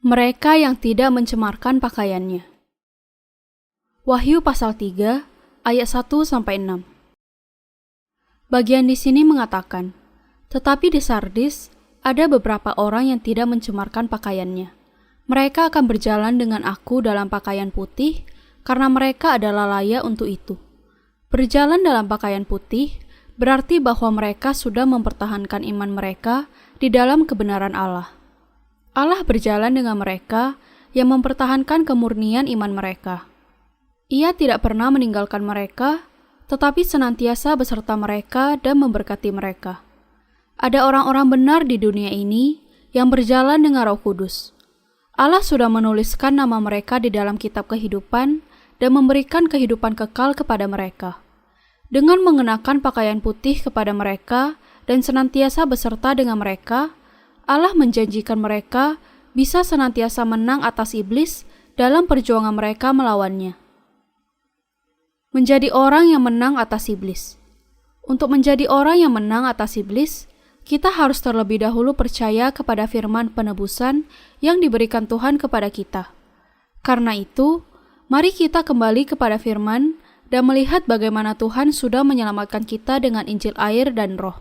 Mereka yang tidak mencemarkan pakaiannya. Wahyu pasal 3 ayat 1-6. Bagian di sini mengatakan, tetapi di Sardis ada beberapa orang yang tidak mencemarkan pakaiannya. Mereka akan berjalan dengan aku dalam pakaian putih, karena mereka adalah layak untuk itu. Berjalan dalam pakaian putih berarti bahwa mereka sudah mempertahankan iman mereka di dalam kebenaran Allah. Allah berjalan dengan mereka yang mempertahankan kemurnian iman mereka. Ia tidak pernah meninggalkan mereka, tetapi senantiasa beserta mereka dan memberkati mereka. Ada orang-orang benar di dunia ini yang berjalan dengan Roh Kudus. Allah sudah menuliskan nama mereka di dalam kitab kehidupan dan memberikan kehidupan kekal kepada mereka. Dengan mengenakan pakaian putih kepada mereka dan senantiasa beserta dengan mereka, Allah menjanjikan mereka bisa senantiasa menang atas iblis dalam perjuangan mereka melawannya. Menjadi orang yang menang atas iblis. Untuk menjadi orang yang menang atas iblis, kita harus terlebih dahulu percaya kepada firman penebusan yang diberikan Tuhan kepada kita. Karena itu, mari kita kembali kepada firman dan melihat bagaimana Tuhan sudah menyelamatkan kita dengan Injil air dan Roh.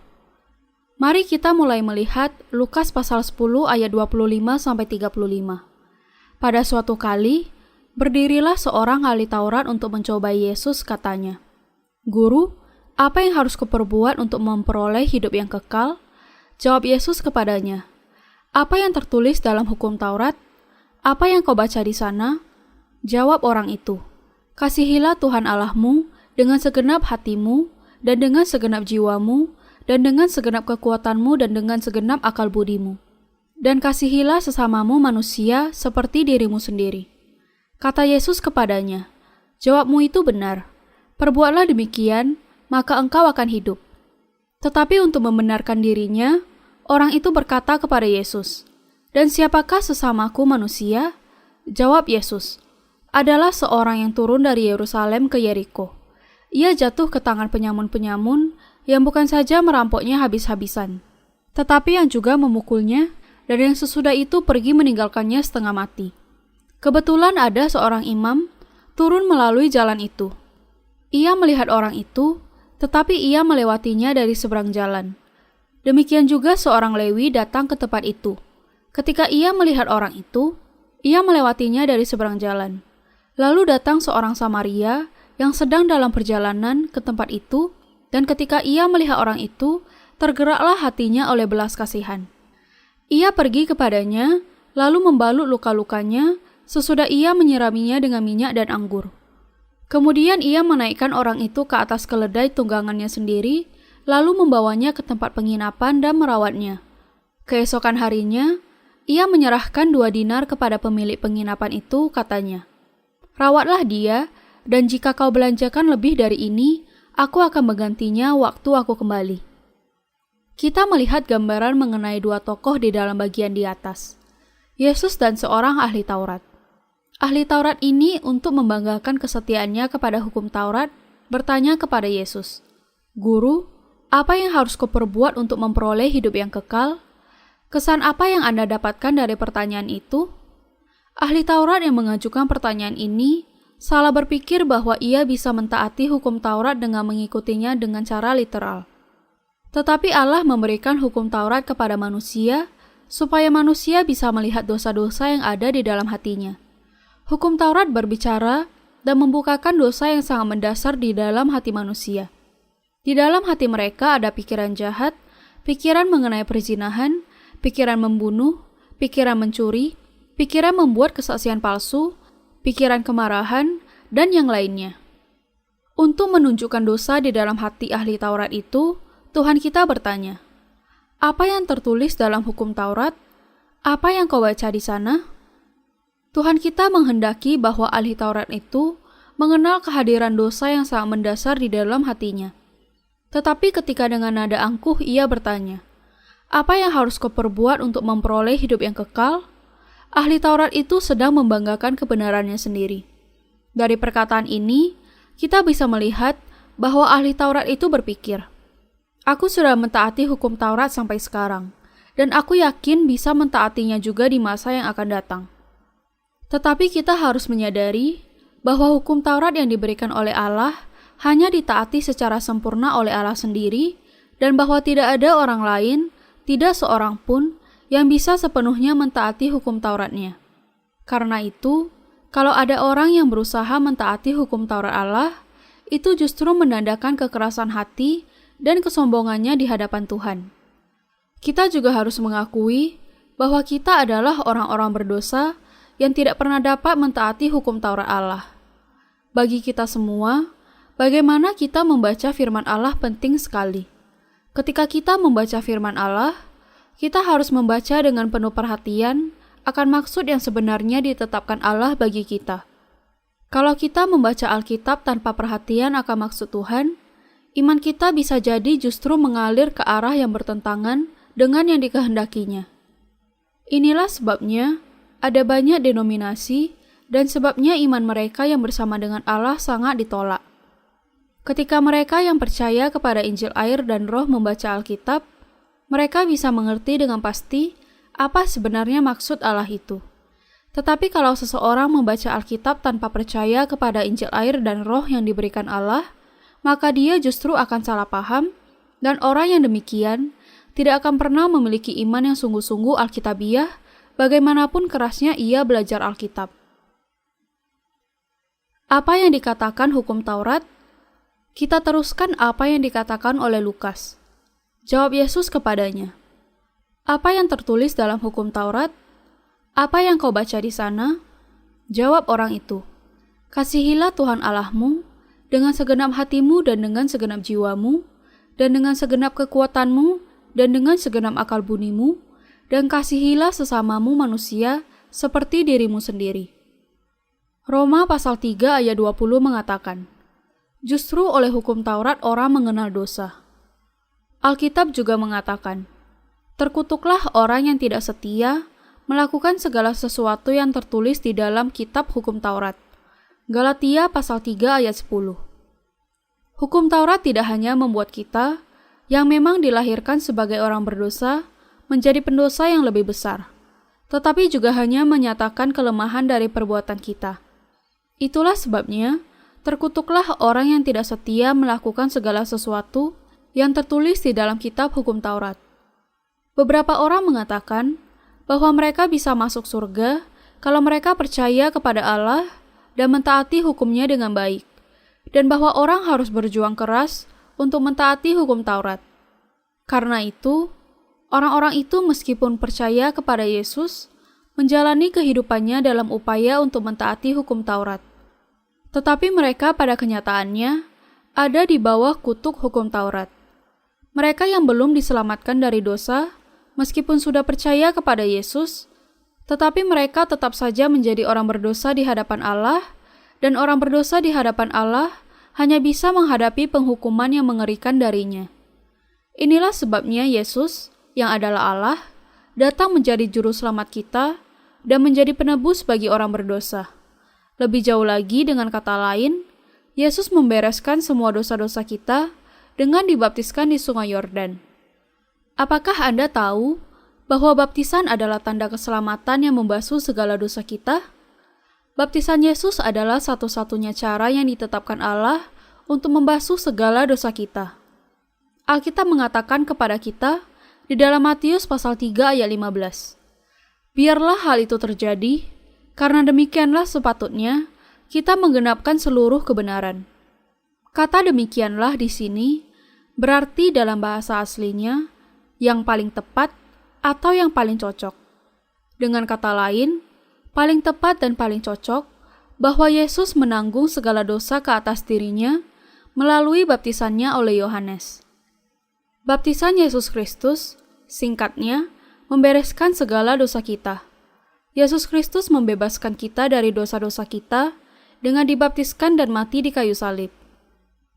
Mari kita mulai melihat Lukas pasal 10 ayat 25-35. Pada suatu kali, berdirilah seorang ahli Taurat untuk mencobai Yesus, katanya, "Guru, apa yang harus kuperbuat untuk memperoleh hidup yang kekal?" Jawab Yesus kepadanya, "Apa yang tertulis dalam hukum Taurat? Apa yang kau baca di sana?" Jawab orang itu, "Kasihilah Tuhan Allahmu dengan segenap hatimu, dan dengan segenap jiwamu, dan dengan segenap kekuatanmu, dan dengan segenap akal budimu. Dan kasihilah sesamamu manusia seperti dirimu sendiri." Kata Yesus kepadanya, "Jawabmu itu benar. Perbuatlah demikian, maka engkau akan hidup." Tetapi untuk membenarkan dirinya, orang itu berkata kepada Yesus, "Dan siapakah sesamaku manusia?" Jawab Yesus, "Adalah seorang yang turun dari Yerusalem ke Yeriko. Ia jatuh ke tangan penyamun-penyamun yang bukan saja merampoknya habis-habisan, tetapi yang juga memukulnya, dan yang sesudah itu pergi meninggalkannya setengah mati. Kebetulan ada seorang imam turun melalui jalan itu. Ia melihat orang itu, tetapi ia melewatinya dari seberang jalan. Demikian juga seorang Lewi datang ke tempat itu. Ketika ia melihat orang itu, ia melewatinya dari seberang jalan. Lalu datang seorang Samaria yang sedang dalam perjalanan ke tempat itu, dan ketika ia melihat orang itu, tergeraklah hatinya oleh belas kasihan. Ia pergi kepadanya, lalu membalut luka-lukanya, sesudah ia menyiraminya dengan minyak dan anggur. Kemudian ia menaikkan orang itu ke atas keledai tunggangannya sendiri, lalu membawanya ke tempat penginapan dan merawatnya. Keesokan harinya, ia menyerahkan 2 dinar kepada pemilik penginapan itu, katanya, "Rawatlah dia, dan jika kau belanjakan lebih dari ini, aku akan menggantinya waktu aku kembali." Kita melihat gambaran mengenai 2 tokoh di dalam bagian di atas, Yesus dan seorang ahli Taurat. Ahli Taurat ini untuk membanggakan kesetiaannya kepada hukum Taurat, bertanya kepada Yesus, "Guru, apa yang harus kuperbuat untuk memperoleh hidup yang kekal?" Kesan apa yang Anda dapatkan dari pertanyaan itu? Ahli Taurat yang mengajukan pertanyaan ini salah berpikir bahwa ia bisa mentaati hukum Taurat dengan mengikutinya dengan cara literal. Tetapi Allah memberikan hukum Taurat kepada manusia supaya manusia bisa melihat dosa-dosa yang ada di dalam hatinya. Hukum Taurat berbicara dan membukakan dosa yang sangat mendasar di dalam hati manusia. Di dalam hati mereka ada pikiran jahat, pikiran mengenai perzinahan, pikiran membunuh, pikiran mencuri, pikiran membuat kesaksian palsu, pikiran kemarahan, dan yang lainnya. Untuk menunjukkan dosa di dalam hati ahli Taurat itu, Tuhan kita bertanya, "Apa yang tertulis dalam hukum Taurat? Apa yang kau baca di sana?" Tuhan kita menghendaki bahwa ahli Taurat itu mengenal kehadiran dosa yang sangat mendasar di dalam hatinya. Tetapi ketika dengan nada angkuh ia bertanya, "Apa yang harus kau perbuat untuk memperoleh hidup yang kekal?" Ahli Taurat itu sedang membanggakan kebenarannya sendiri. Dari perkataan ini, kita bisa melihat bahwa ahli Taurat itu berpikir, "Aku sudah mentaati hukum Taurat sampai sekarang, dan aku yakin bisa mentaatinya juga di masa yang akan datang." Tetapi kita harus menyadari bahwa hukum Taurat yang diberikan oleh Allah hanya ditaati secara sempurna oleh Allah sendiri, dan bahwa tidak ada orang lain, tidak seorang pun, yang bisa sepenuhnya mentaati hukum Tauratnya. Karena itu, kalau ada orang yang berusaha mentaati hukum Taurat Allah, itu justru menandakan kekerasan hati dan kesombongannya di hadapan Tuhan. Kita juga harus mengakui bahwa kita adalah orang-orang berdosa yang tidak pernah dapat mentaati hukum Taurat Allah. Bagi kita semua, bagaimana kita membaca firman Allah penting sekali. Ketika kita membaca firman Allah, kita harus membaca dengan penuh perhatian akan maksud yang sebenarnya ditetapkan Allah bagi kita. Kalau kita membaca Alkitab tanpa perhatian akan maksud Tuhan, iman kita bisa jadi justru mengalir ke arah yang bertentangan dengan yang dikehendakinya. Inilah sebabnya ada banyak denominasi dan sebabnya iman mereka yang bersama dengan Allah sangat ditolak. Ketika mereka yang percaya kepada Injil air dan Roh membaca Alkitab, mereka bisa mengerti dengan pasti apa sebenarnya maksud Allah itu. Tetapi kalau seseorang membaca Alkitab tanpa percaya kepada Injil air dan Roh yang diberikan Allah, maka dia justru akan salah paham, dan orang yang demikian tidak akan pernah memiliki iman yang sungguh-sungguh Alkitabiah, bagaimanapun kerasnya ia belajar Alkitab. Apa yang dikatakan hukum Taurat? Kita teruskan apa yang dikatakan oleh Lukas. Jawab Yesus kepadanya, "Apa yang tertulis dalam hukum Taurat? Apa yang kau baca di sana?" Jawab orang itu, "Kasihilah Tuhan Allahmu dengan segenap hatimu dan dengan segenap jiwamu, dan dengan segenap kekuatanmu, dan dengan segenap akal bunimu, dan kasihilah sesamamu manusia seperti dirimu sendiri." Roma pasal 3 ayat 20 mengatakan, justru oleh hukum Taurat orang mengenal dosa. Alkitab juga mengatakan, terkutuklah orang yang tidak setia melakukan segala sesuatu yang tertulis di dalam kitab hukum Taurat. Galatia pasal 3 ayat 10. Hukum Taurat tidak hanya membuat kita, yang memang dilahirkan sebagai orang berdosa, menjadi pendosa yang lebih besar, tetapi juga hanya menyatakan kelemahan dari perbuatan kita. Itulah sebabnya, terkutuklah orang yang tidak setia melakukan segala sesuatu yang tertulis di dalam kitab hukum Taurat. Beberapa orang mengatakan bahwa mereka bisa masuk surga kalau mereka percaya kepada Allah dan mentaati hukumnya dengan baik, dan bahwa orang harus berjuang keras untuk mentaati hukum Taurat. Karena itu, orang-orang itu meskipun percaya kepada Yesus, menjalani kehidupannya dalam upaya untuk mentaati hukum Taurat. Tetapi mereka pada kenyataannya ada di bawah kutuk hukum Taurat. Mereka yang belum diselamatkan dari dosa, meskipun sudah percaya kepada Yesus, tetapi mereka tetap saja menjadi orang berdosa di hadapan Allah, dan orang berdosa di hadapan Allah hanya bisa menghadapi penghukuman yang mengerikan darinya. Inilah sebabnya Yesus, yang adalah Allah, datang menjadi juru selamat kita dan menjadi penebus bagi orang berdosa. Lebih jauh lagi, dengan kata lain, Yesus membereskan semua dosa-dosa kita dengan dibaptiskan di Sungai Yordan. Apakah Anda tahu bahwa baptisan adalah tanda keselamatan yang membasuh segala dosa kita? Baptisan Yesus adalah satu-satunya cara yang ditetapkan Allah untuk membasuh segala dosa kita. Alkitab mengatakan kepada kita di dalam Matius pasal 3 ayat 15, "Biarlah hal itu terjadi, karena demikianlah sepatutnya kita menggenapkan seluruh kebenaran." Kata demikianlah di sini berarti dalam bahasa aslinya yang paling tepat atau yang paling cocok. Dengan kata lain, paling tepat dan paling cocok bahwa Yesus menanggung segala dosa ke atas dirinya melalui baptisannya oleh Yohanes. Baptisan Yesus Kristus, singkatnya, membereskan segala dosa kita. Yesus Kristus membebaskan kita dari dosa-dosa kita dengan dibaptiskan dan mati di kayu salib.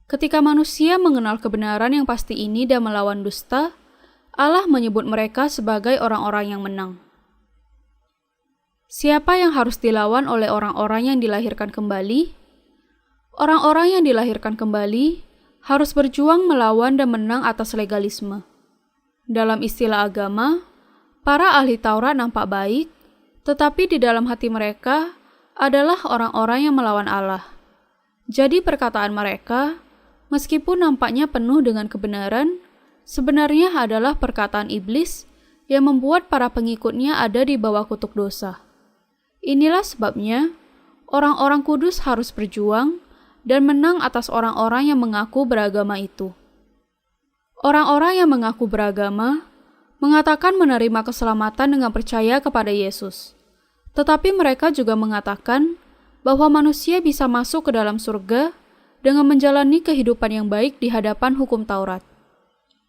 Ketika manusia mengenal kebenaran yang pasti ini dan melawan dusta, Allah menyebut mereka sebagai orang-orang yang menang. Siapa yang harus dilawan oleh orang-orang yang dilahirkan kembali? Orang-orang yang dilahirkan kembali harus berjuang melawan dan menang atas legalisme. Dalam istilah agama, para ahli Taurat nampak baik, tetapi di dalam hati mereka, adalah orang-orang yang melawan Allah. Jadi perkataan mereka, meskipun nampaknya penuh dengan kebenaran, sebenarnya adalah perkataan iblis yang membuat para pengikutnya ada di bawah kutuk dosa. Inilah sebabnya orang-orang kudus harus berjuang dan menang atas orang-orang yang mengaku beragama itu. Orang-orang yang mengaku beragama mengatakan menerima keselamatan dengan percaya kepada Yesus. Tetapi mereka juga mengatakan bahwa manusia bisa masuk ke dalam surga dengan menjalani kehidupan yang baik di hadapan hukum Taurat.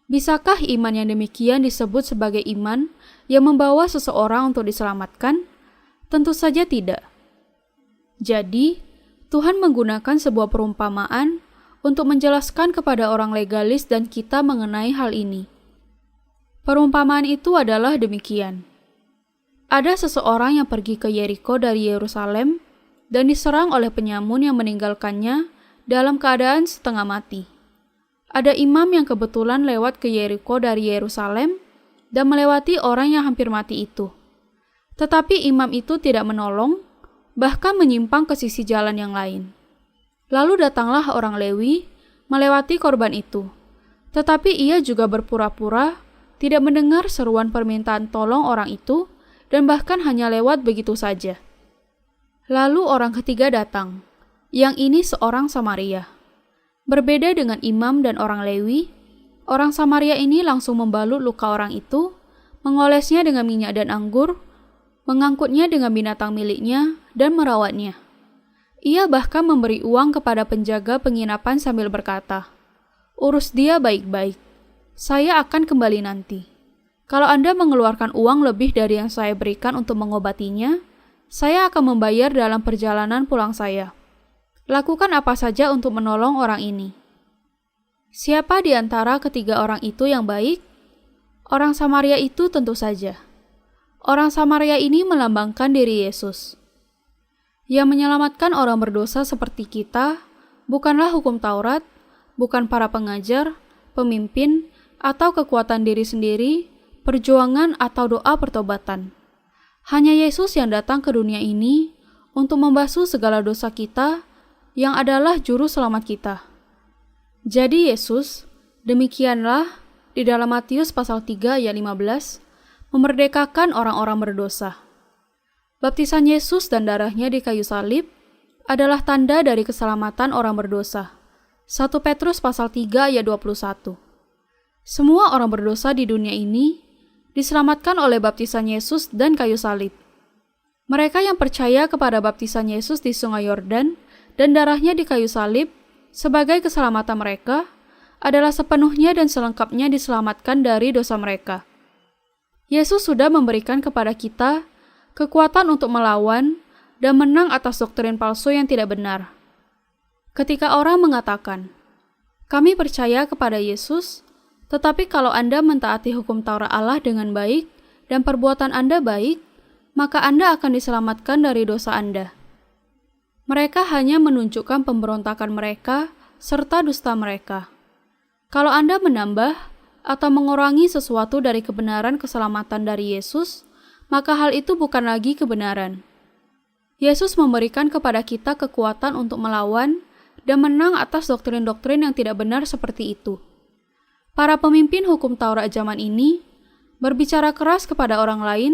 Bisakah iman yang demikian disebut sebagai iman yang membawa seseorang untuk diselamatkan? Tentu saja tidak. Jadi, Tuhan menggunakan sebuah perumpamaan untuk menjelaskan kepada orang legalis dan kita mengenai hal ini. Perumpamaan itu adalah demikian. Ada seseorang yang pergi ke Yeriko dari Yerusalem dan diserang oleh penyamun yang meninggalkannya dalam keadaan setengah mati. Ada imam yang kebetulan lewat ke Yeriko dari Yerusalem dan melewati orang yang hampir mati itu. Tetapi imam itu tidak menolong, bahkan menyimpang ke sisi jalan yang lain. Lalu datanglah orang Lewi melewati korban itu. Tetapi ia juga berpura-pura tidak mendengar seruan permintaan tolong orang itu dan bahkan hanya lewat begitu saja. Lalu orang ketiga datang, yang ini seorang Samaria. Berbeda dengan imam dan orang Lewi, orang Samaria ini langsung membalut luka orang itu, mengolesnya dengan minyak dan anggur, mengangkutnya dengan binatang miliknya, dan merawatnya. Ia bahkan memberi uang kepada penjaga penginapan sambil berkata, "Urus dia baik-baik. Saya akan kembali nanti. Kalau Anda mengeluarkan uang lebih dari yang saya berikan untuk mengobatinya, saya akan membayar dalam perjalanan pulang saya. Lakukan apa saja untuk menolong orang ini." Siapa di antara ketiga orang itu yang baik? Orang Samaria itu tentu saja. Orang Samaria ini melambangkan diri Yesus. Yang menyelamatkan orang berdosa seperti kita bukanlah hukum Taurat, bukan para pengajar, pemimpin, atau kekuatan diri sendiri, perjuangan atau doa pertobatan. Hanya Yesus yang datang ke dunia ini untuk membasuh segala dosa kita yang adalah juru selamat kita. Jadi Yesus, demikianlah di dalam Matius pasal 3 ayat 15, memerdekakan orang-orang berdosa. Baptisan Yesus dan darahnya di kayu salib adalah tanda dari keselamatan orang berdosa. 1 Petrus pasal 3 ayat 21. Semua orang berdosa di dunia ini diselamatkan oleh baptisan Yesus dan kayu salib. Mereka yang percaya kepada baptisan Yesus di Sungai Yordan dan darahnya di kayu salib sebagai keselamatan mereka adalah sepenuhnya dan selengkapnya diselamatkan dari dosa mereka. Yesus sudah memberikan kepada kita kekuatan untuk melawan dan menang atas doktrin palsu yang tidak benar. Ketika orang mengatakan, "Kami percaya kepada Yesus," tetapi kalau Anda mentaati hukum Taurat Allah dengan baik dan perbuatan Anda baik, maka Anda akan diselamatkan dari dosa Anda. Mereka hanya menunjukkan pemberontakan mereka serta dusta mereka. Kalau Anda menambah atau mengurangi sesuatu dari kebenaran keselamatan dari Yesus, maka hal itu bukan lagi kebenaran. Yesus memberikan kepada kita kekuatan untuk melawan dan menang atas doktrin-doktrin yang tidak benar seperti itu. Para pemimpin hukum Taurat zaman ini berbicara keras kepada orang lain,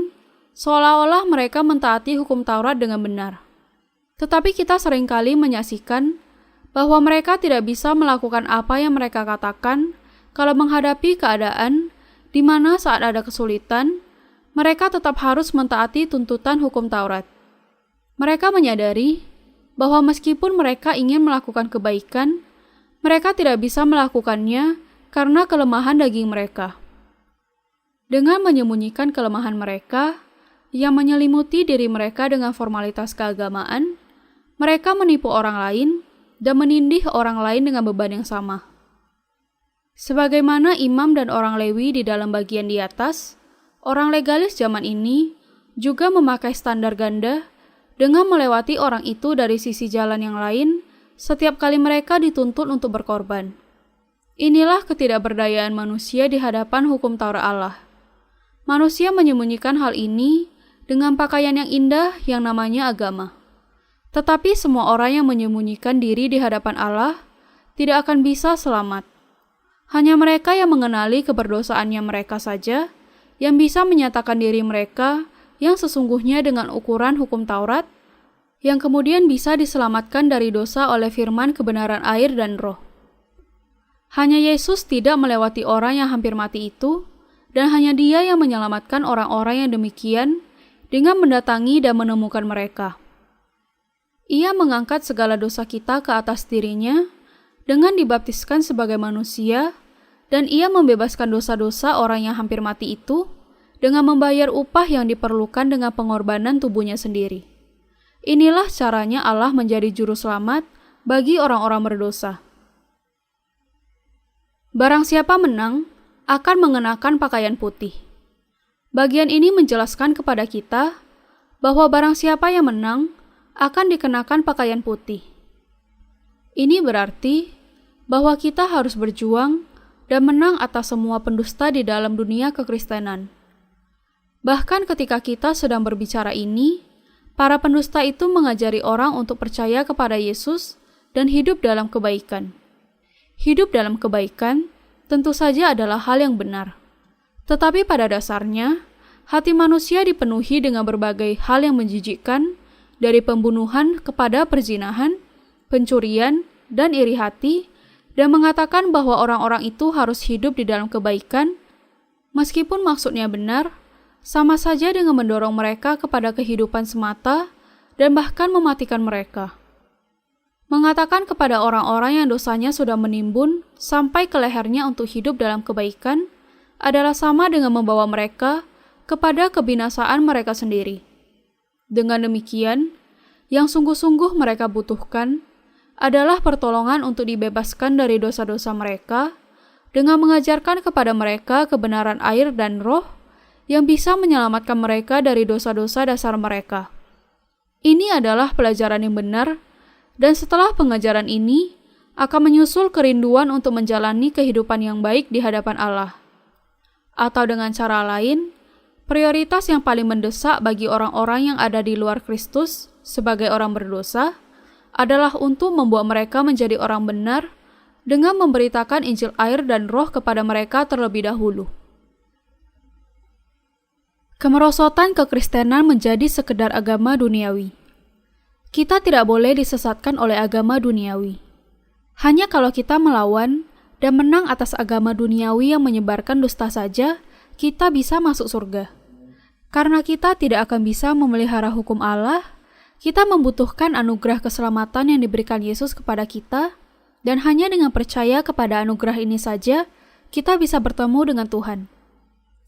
seolah-olah mereka mentaati hukum Taurat dengan benar. Tetapi kita seringkali menyaksikan bahwa mereka tidak bisa melakukan apa yang mereka katakan kalau menghadapi keadaan di mana saat ada kesulitan, mereka tetap harus mentaati tuntutan hukum Taurat. Mereka menyadari bahwa meskipun mereka ingin melakukan kebaikan, mereka tidak bisa melakukannya karena kelemahan daging mereka. Dengan menyembunyikan kelemahan mereka yang menyelimuti diri mereka dengan formalitas keagamaan, mereka menipu orang lain dan menindih orang lain dengan beban yang sama. Sebagaimana imam dan orang Lewi di dalam bagian di atas, orang legalis zaman ini juga memakai standar ganda dengan melewati orang itu dari sisi jalan yang lain setiap kali mereka dituntut untuk berkorban. Inilah ketidakberdayaan manusia di hadapan hukum Taurat Allah. Manusia menyembunyikan hal ini dengan pakaian yang indah yang namanya agama. Tetapi semua orang yang menyembunyikan diri di hadapan Allah tidak akan bisa selamat. Hanya mereka yang mengenali keberdosaannya mereka saja yang bisa menyatakan diri mereka yang sesungguhnya dengan ukuran hukum Taurat, yang kemudian bisa diselamatkan dari dosa oleh firman kebenaran air dan roh. Hanya Yesus tidak melewati orang yang hampir mati itu, dan hanya Dia yang menyelamatkan orang-orang yang demikian dengan mendatangi dan menemukan mereka. Ia mengangkat segala dosa kita ke atas dirinya dengan dibaptiskan sebagai manusia, dan Ia membebaskan dosa-dosa orang yang hampir mati itu dengan membayar upah yang diperlukan dengan pengorbanan tubuhnya sendiri. Inilah caranya Allah menjadi juru selamat bagi orang-orang berdosa. Barang siapa menang akan mengenakan pakaian putih. Bagian ini menjelaskan kepada kita bahwa barang siapa yang menang akan dikenakan pakaian putih. Ini berarti bahwa kita harus berjuang dan menang atas semua pendusta di dalam dunia kekristenan. Bahkan ketika kita sedang berbicara ini, para pendusta itu mengajari orang untuk percaya kepada Yesus dan hidup dalam kebaikan. Hidup dalam kebaikan tentu saja adalah hal yang benar. Tetapi pada dasarnya, hati manusia dipenuhi dengan berbagai hal yang menjijikkan, dari pembunuhan kepada perzinahan, pencurian, dan iri hati, dan mengatakan bahwa orang-orang itu harus hidup di dalam kebaikan, meskipun maksudnya benar, sama saja dengan mendorong mereka kepada kehidupan semata dan bahkan mematikan mereka. Mengatakan kepada orang-orang yang dosanya sudah menimbun sampai ke lehernya untuk hidup dalam kebaikan adalah sama dengan membawa mereka kepada kebinasaan mereka sendiri. Dengan demikian, yang sungguh-sungguh mereka butuhkan adalah pertolongan untuk dibebaskan dari dosa-dosa mereka dengan mengajarkan kepada mereka kebenaran air dan roh yang bisa menyelamatkan mereka dari dosa-dosa dasar mereka. Ini adalah pelajaran yang benar, dan setelah pengajaran ini akan menyusul kerinduan untuk menjalani kehidupan yang baik di hadapan Allah. Atau dengan cara lain, prioritas yang paling mendesak bagi orang-orang yang ada di luar Kristus sebagai orang berdosa adalah untuk membuat mereka menjadi orang benar dengan memberitakan Injil air dan roh kepada mereka terlebih dahulu. Kemerosotan kekristenan menjadi sekedar agama duniawi. Kita tidak boleh disesatkan oleh agama duniawi. Hanya kalau kita melawan dan menang atas agama duniawi yang menyebarkan dusta saja, kita bisa masuk surga. Karena kita tidak akan bisa memelihara hukum Allah, kita membutuhkan anugerah keselamatan yang diberikan Yesus kepada kita, dan hanya dengan percaya kepada anugerah ini saja, kita bisa bertemu dengan Tuhan.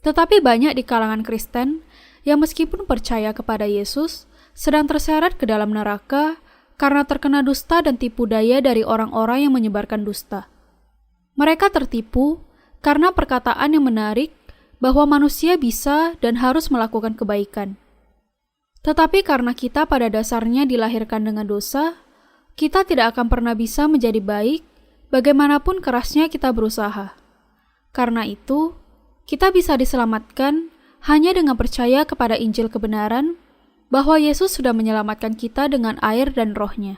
Tetapi banyak di kalangan Kristen yang meskipun percaya kepada Yesus, sedang terseret ke dalam neraka karena terkena dusta dan tipu daya dari orang-orang yang menyebarkan dusta. Mereka tertipu karena perkataan yang menarik bahwa manusia bisa dan harus melakukan kebaikan. Tetapi karena kita pada dasarnya dilahirkan dengan dosa, kita tidak akan pernah bisa menjadi baik bagaimanapun kerasnya kita berusaha. Karena itu, kita bisa diselamatkan hanya dengan percaya kepada Injil kebenaran bahwa Yesus sudah menyelamatkan kita dengan air dan roh-Nya.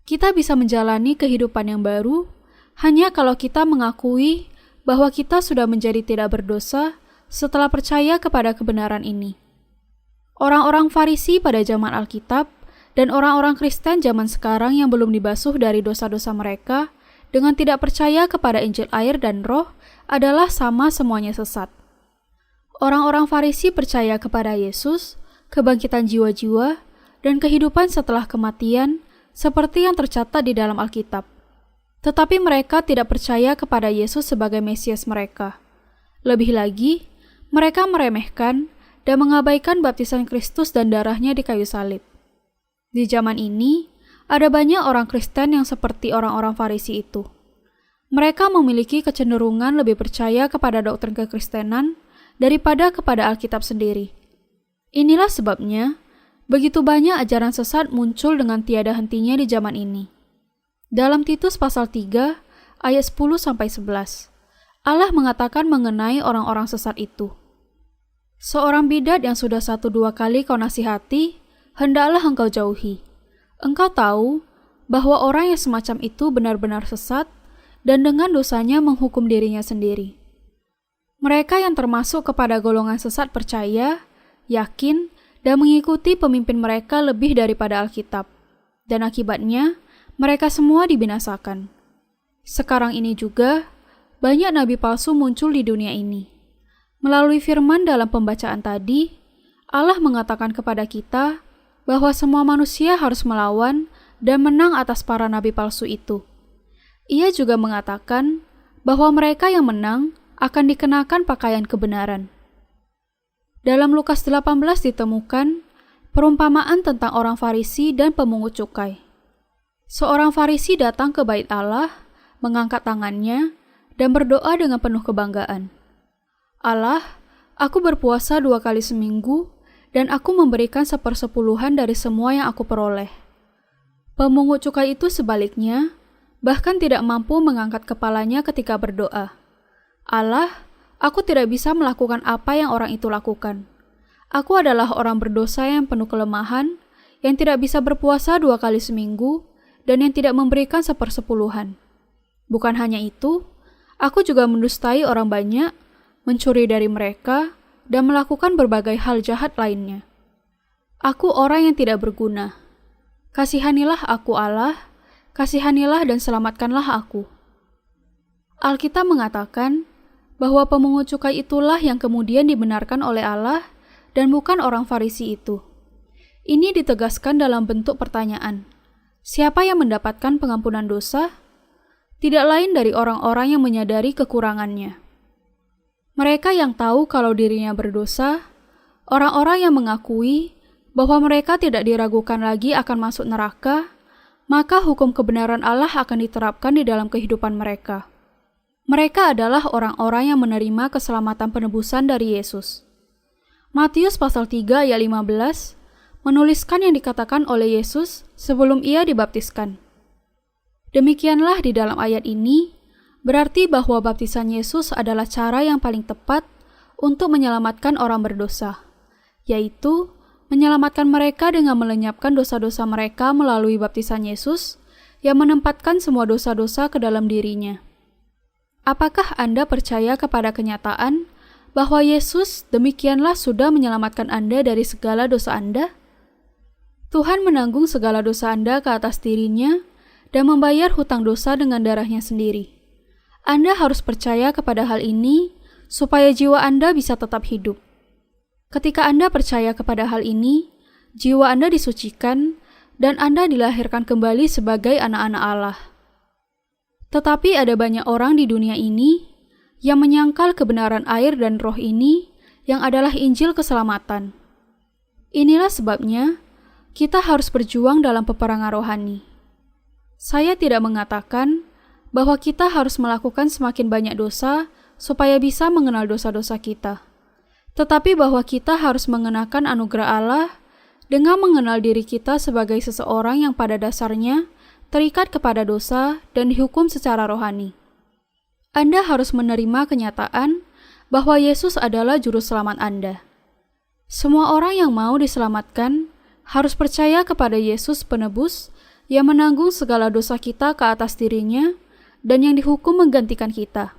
Kita bisa menjalani kehidupan yang baru hanya kalau kita mengakui bahwa kita sudah menjadi tidak berdosa setelah percaya kepada kebenaran ini. Orang-orang Farisi pada zaman Alkitab dan orang-orang Kristen zaman sekarang yang belum dibasuh dari dosa-dosa mereka dengan tidak percaya kepada Injil air dan roh adalah sama semuanya sesat. Orang-orang Farisi percaya kepada Yesus, kebangkitan jiwa-jiwa, dan kehidupan setelah kematian seperti yang tercatat di dalam Alkitab. Tetapi mereka tidak percaya kepada Yesus sebagai Mesias mereka. Lebih lagi, mereka meremehkan dan mengabaikan baptisan Kristus dan darahnya di kayu salib. Di zaman ini, ada banyak orang Kristen yang seperti orang-orang Farisi itu. Mereka memiliki kecenderungan lebih percaya kepada doktrin kekristenan daripada kepada Alkitab sendiri. Inilah sebabnya, begitu banyak ajaran sesat muncul dengan tiada hentinya di zaman ini. Dalam Titus pasal 3, ayat 10-11, Allah mengatakan mengenai orang-orang sesat itu. Seorang bidat yang sudah 1-2 kali kau nasihati, hendaklah engkau jauhi. Engkau tahu bahwa orang yang semacam itu benar-benar sesat dan dengan dosanya menghukum dirinya sendiri. Mereka yang termasuk kepada golongan sesat percaya, yakin, dan mengikuti pemimpin mereka lebih daripada Alkitab. Dan akibatnya, mereka semua dibinasakan. Sekarang ini juga, banyak nabi palsu muncul di dunia ini. Melalui firman dalam pembacaan tadi, Allah mengatakan kepada kita bahwa semua manusia harus melawan dan menang atas para nabi palsu itu. Ia juga mengatakan bahwa mereka yang menang akan dikenakan pakaian kebenaran. Dalam Lukas 18 ditemukan perumpamaan tentang orang Farisi dan pemungut cukai. Seorang Farisi datang ke bait Allah, mengangkat tangannya, dan berdoa dengan penuh kebanggaan. Allah, aku berpuasa 2 kali seminggu, dan aku memberikan 1/10 dari semua yang aku peroleh. Pemungut cukai itu sebaliknya, bahkan tidak mampu mengangkat kepalanya ketika berdoa. Allah, aku tidak bisa melakukan apa yang orang itu lakukan. Aku adalah orang berdosa yang penuh kelemahan, yang tidak bisa berpuasa 2 kali seminggu, dan yang tidak memberikan 1/10. Bukan hanya itu, aku juga mendustai orang banyak, mencuri dari mereka, dan melakukan berbagai hal jahat lainnya. Aku orang yang tidak berguna. Kasihanilah aku Allah, kasihanilah dan selamatkanlah aku. Alkitab mengatakan bahwa pemungut cukai itulah yang kemudian dibenarkan oleh Allah dan bukan orang Farisi itu. Ini ditegaskan dalam bentuk pertanyaan. Siapa yang mendapatkan pengampunan dosa? Tidak lain dari orang-orang yang menyadari kekurangannya. Mereka yang tahu kalau dirinya berdosa, orang-orang yang mengakui bahwa mereka tidak diragukan lagi akan masuk neraka, maka hukum kebenaran Allah akan diterapkan di dalam kehidupan mereka. Mereka adalah orang-orang yang menerima keselamatan penebusan dari Yesus. Matius pasal 3 ayat 15 menuliskan yang dikatakan oleh Yesus sebelum ia dibaptiskan. Demikianlah di dalam ayat ini, berarti bahwa baptisan Yesus adalah cara yang paling tepat untuk menyelamatkan orang berdosa, yaitu menyelamatkan mereka dengan melenyapkan dosa-dosa mereka melalui baptisan Yesus yang menempatkan semua dosa-dosa ke dalam dirinya. Apakah Anda percaya kepada kenyataan bahwa Yesus demikianlah sudah menyelamatkan Anda dari segala dosa Anda? Tuhan menanggung segala dosa Anda ke atas dirinya dan membayar hutang dosa dengan darahnya sendiri. Anda harus percaya kepada hal ini supaya jiwa Anda bisa tetap hidup. Ketika Anda percaya kepada hal ini, jiwa Anda disucikan dan Anda dilahirkan kembali sebagai anak-anak Allah. Tetapi ada banyak orang di dunia ini yang menyangkal kebenaran air dan roh ini yang adalah Injil keselamatan. Inilah sebabnya kita harus berjuang dalam peperangan rohani. Saya tidak mengatakan bahwa kita harus melakukan semakin banyak dosa supaya bisa mengenal dosa-dosa kita. Tetapi bahwa kita harus mengenakan anugerah Allah dengan mengenal diri kita sebagai seseorang yang pada dasarnya terikat kepada dosa dan dihukum secara rohani. Anda harus menerima kenyataan bahwa Yesus adalah juru selamat Anda. Semua orang yang mau diselamatkan harus percaya kepada Yesus penebus yang menanggung segala dosa kita ke atas dirinya dan yang dihukum menggantikan kita.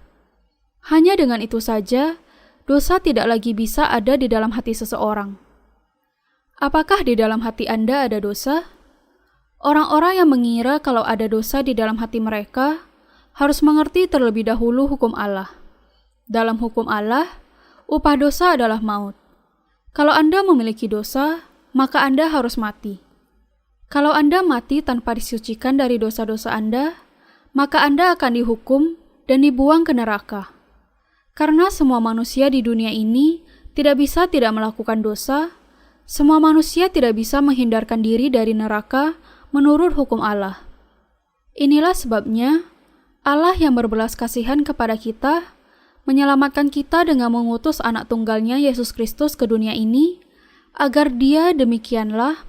Hanya dengan itu saja, dosa tidak lagi bisa ada di dalam hati seseorang. Apakah di dalam hati Anda ada dosa? Orang-orang yang mengira kalau ada dosa di dalam hati mereka harus mengerti terlebih dahulu hukum Allah. Dalam hukum Allah, upah dosa adalah maut. Kalau Anda memiliki dosa, maka Anda harus mati. Kalau Anda mati tanpa disucikan dari dosa-dosa Anda, maka Anda akan dihukum dan dibuang ke neraka. Karena semua manusia di dunia ini tidak bisa tidak melakukan dosa, semua manusia tidak bisa menghindarkan diri dari neraka menurut hukum Allah. Inilah sebabnya Allah yang berbelas kasihan kepada kita menyelamatkan kita dengan mengutus anak tunggalnya Yesus Kristus ke dunia ini agar dia demikianlah,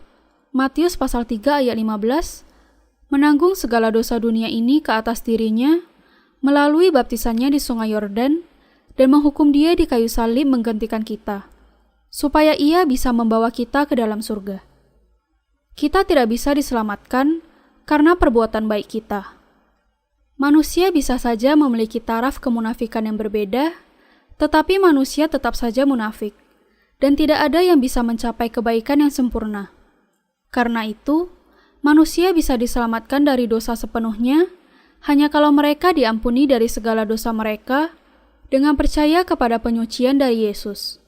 Matius pasal 3 ayat 15, menanggung segala dosa dunia ini ke atas dirinya melalui baptisannya di sungai Yordan dan menghukum dia di kayu salib menggantikan kita, supaya ia bisa membawa kita ke dalam surga. Kita tidak bisa diselamatkan karena perbuatan baik kita. Manusia bisa saja memiliki taraf kemunafikan yang berbeda, tetapi manusia tetap saja munafik, dan tidak ada yang bisa mencapai kebaikan yang sempurna. Karena itu, manusia bisa diselamatkan dari dosa sepenuhnya hanya kalau mereka diampuni dari segala dosa mereka dengan percaya kepada penyucian dari Yesus.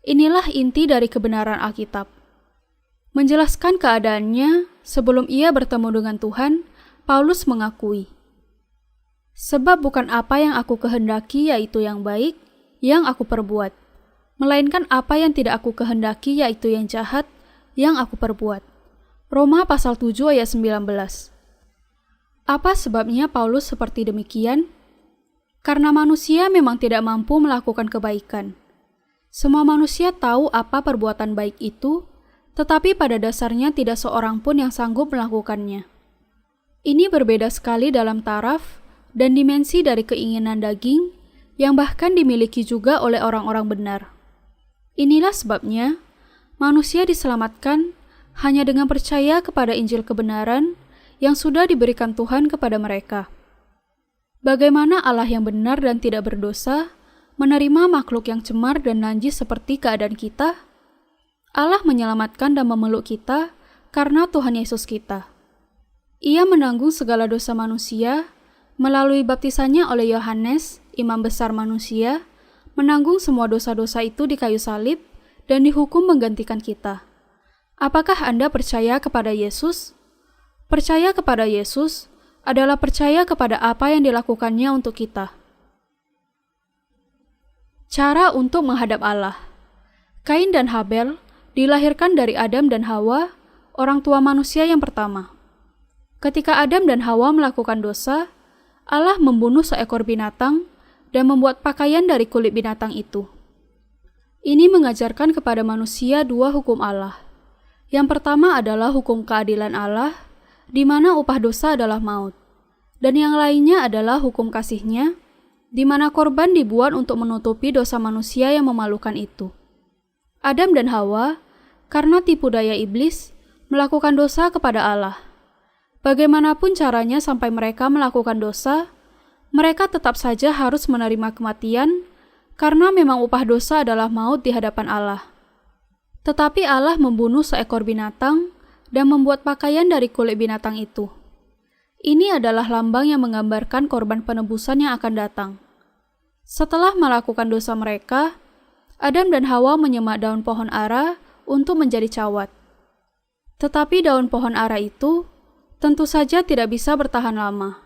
Inilah inti dari kebenaran Alkitab. Menjelaskan keadaannya sebelum ia bertemu dengan Tuhan, Paulus mengakui, "Sebab bukan apa yang aku kehendaki yaitu yang baik, yang aku perbuat, melainkan apa yang tidak aku kehendaki yaitu yang jahat, yang aku perbuat." Roma pasal 7 ayat 19. Apa sebabnya Paulus seperti demikian? Karena manusia memang tidak mampu melakukan kebaikan. Semua manusia tahu apa perbuatan baik itu, tetapi pada dasarnya tidak seorang pun yang sanggup melakukannya. Ini berbeda sekali dalam taraf dan dimensi dari keinginan daging yang bahkan dimiliki juga oleh orang-orang benar. Inilah sebabnya manusia diselamatkan hanya dengan percaya kepada Injil kebenaran yang sudah diberikan Tuhan kepada mereka. Bagaimana Allah yang benar dan tidak berdosa menerima makhluk yang cemar dan najis seperti keadaan kita? Allah menyelamatkan dan memeluk kita karena Tuhan Yesus kita. Ia menanggung segala dosa manusia melalui baptisannya oleh Yohanes, imam besar manusia, menanggung semua dosa-dosa itu di kayu salib dan dihukum menggantikan kita. Apakah Anda percaya kepada Yesus? Percaya kepada Yesus adalah percaya kepada apa yang dilakukannya untuk kita. Cara untuk menghadap Allah. Kain dan Habel dilahirkan dari Adam dan Hawa, orang tua manusia yang pertama. Ketika Adam dan Hawa melakukan dosa, Allah membunuh seekor binatang dan membuat pakaian dari kulit binatang itu. Ini mengajarkan kepada manusia dua hukum Allah. Yang pertama adalah hukum keadilan Allah, di mana upah dosa adalah maut. Dan yang lainnya adalah hukum kasih-Nya, di mana korban dibuat untuk menutupi dosa manusia yang memalukan itu. Adam dan Hawa, karena tipu daya iblis, melakukan dosa kepada Allah. Bagaimanapun caranya sampai mereka melakukan dosa, mereka tetap saja harus menerima kematian, karena memang upah dosa adalah maut di hadapan Allah. Tetapi Allah membunuh seekor binatang dan membuat pakaian dari kulit binatang itu. Ini adalah lambang yang menggambarkan korban penebusan yang akan datang. Setelah melakukan dosa mereka, Adam dan Hawa menyemak daun pohon ara untuk menjadi cawat. Tetapi daun pohon ara itu tentu saja tidak bisa bertahan lama,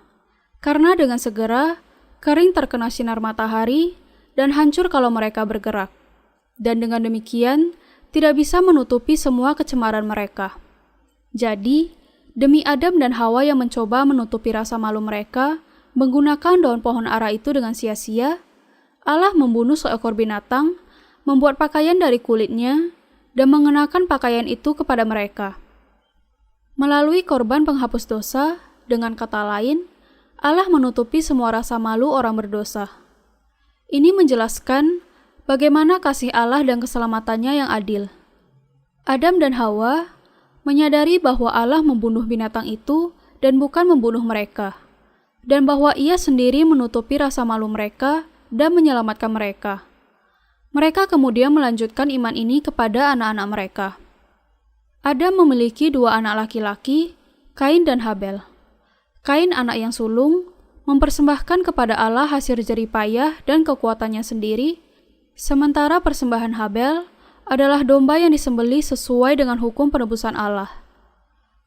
karena dengan segera kering terkena sinar matahari dan hancur kalau mereka bergerak. Dan dengan demikian, tidak bisa menutupi semua kecemaran mereka. Jadi, demi Adam dan Hawa yang mencoba menutupi rasa malu mereka menggunakan daun pohon ara itu dengan sia-sia, Allah membunuh seekor binatang, membuat pakaian dari kulitnya, dan mengenakan pakaian itu kepada mereka. Melalui korban penghapus dosa, dengan kata lain, Allah menutupi semua rasa malu orang berdosa. Ini menjelaskan bagaimana kasih Allah dan keselamatannya yang adil. Adam dan Hawa menyadari bahwa Allah membunuh binatang itu dan bukan membunuh mereka, dan bahwa Ia sendiri menutupi rasa malu mereka dan menyelamatkan mereka. Mereka kemudian melanjutkan iman ini kepada anak-anak mereka. Adam memiliki dua anak laki-laki, Kain dan Habel. Kain, anak yang sulung, mempersembahkan kepada Allah hasil jerih payah dan kekuatannya sendiri, sementara persembahan Habel adalah domba yang disembelih sesuai dengan hukum penebusan Allah.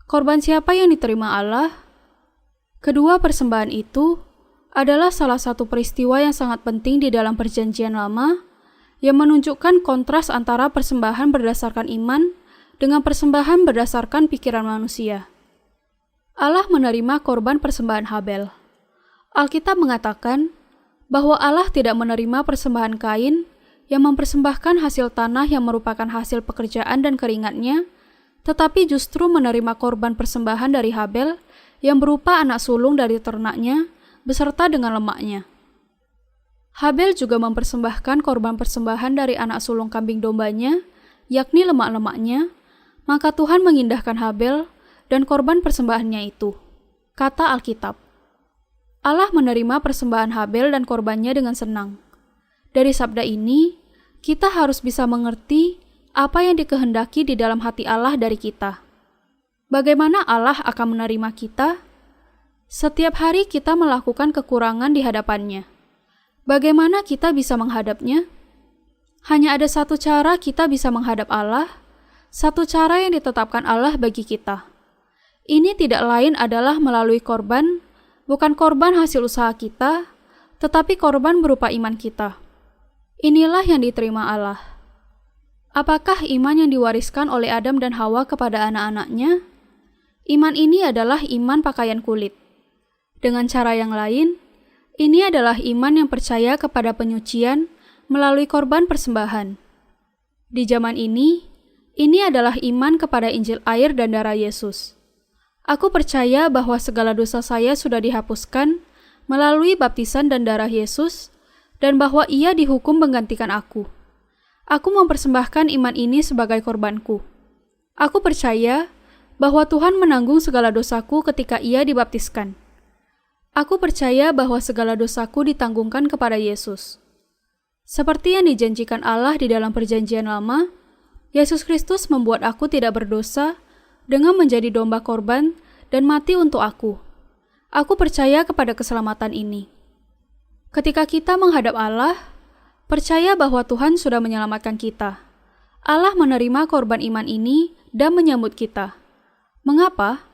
Korban siapa yang diterima Allah? Kedua persembahan itu adalah salah satu peristiwa yang sangat penting di dalam Perjanjian Lama, yang menunjukkan kontras antara persembahan berdasarkan iman dengan persembahan berdasarkan pikiran manusia. Allah menerima korban persembahan Habel. Alkitab mengatakan bahwa Allah tidak menerima persembahan Kain yang mempersembahkan hasil tanah yang merupakan hasil pekerjaan dan keringatnya, tetapi justru menerima korban persembahan dari Habel yang berupa anak sulung dari ternaknya beserta dengan lemaknya. Habel juga mempersembahkan korban persembahan dari anak sulung kambing dombanya, yakni lemak-lemaknya, maka Tuhan mengindahkan Habel dan korban persembahannya itu. Kata Alkitab, Allah menerima persembahan Habel dan korbannya dengan senang. Dari sabda ini, kita harus bisa mengerti apa yang dikehendaki di dalam hati Allah dari kita. Bagaimana Allah akan menerima kita? Setiap hari kita melakukan kekurangan di hadapannya. Bagaimana kita bisa menghadapnya? Hanya ada satu cara kita bisa menghadap Allah, satu cara yang ditetapkan Allah bagi kita. Ini tidak lain adalah melalui korban, bukan korban hasil usaha kita, tetapi korban berupa iman kita. Inilah yang diterima Allah. Apakah iman yang diwariskan oleh Adam dan Hawa kepada anak-anaknya? Iman ini adalah iman pakaian kulit. Dengan cara yang lain, ini adalah iman yang percaya kepada penyucian melalui korban persembahan. Di zaman ini adalah iman kepada Injil air dan darah Yesus. Aku percaya bahwa segala dosa saya sudah dihapuskan melalui baptisan dan darah Yesus, dan bahwa Ia dihukum menggantikan aku. Aku mempersembahkan iman ini sebagai korbanku. Aku percaya bahwa Tuhan menanggung segala dosaku ketika Ia dibaptiskan. Aku percaya bahwa segala dosaku ditanggungkan kepada Yesus. Seperti yang dijanjikan Allah di dalam Perjanjian Lama, Yesus Kristus membuat aku tidak berdosa dengan menjadi domba korban dan mati untuk aku. Aku percaya kepada keselamatan ini. Ketika kita menghadap Allah, percaya bahwa Tuhan sudah menyelamatkan kita. Allah menerima korban iman ini dan menyambut kita. Mengapa?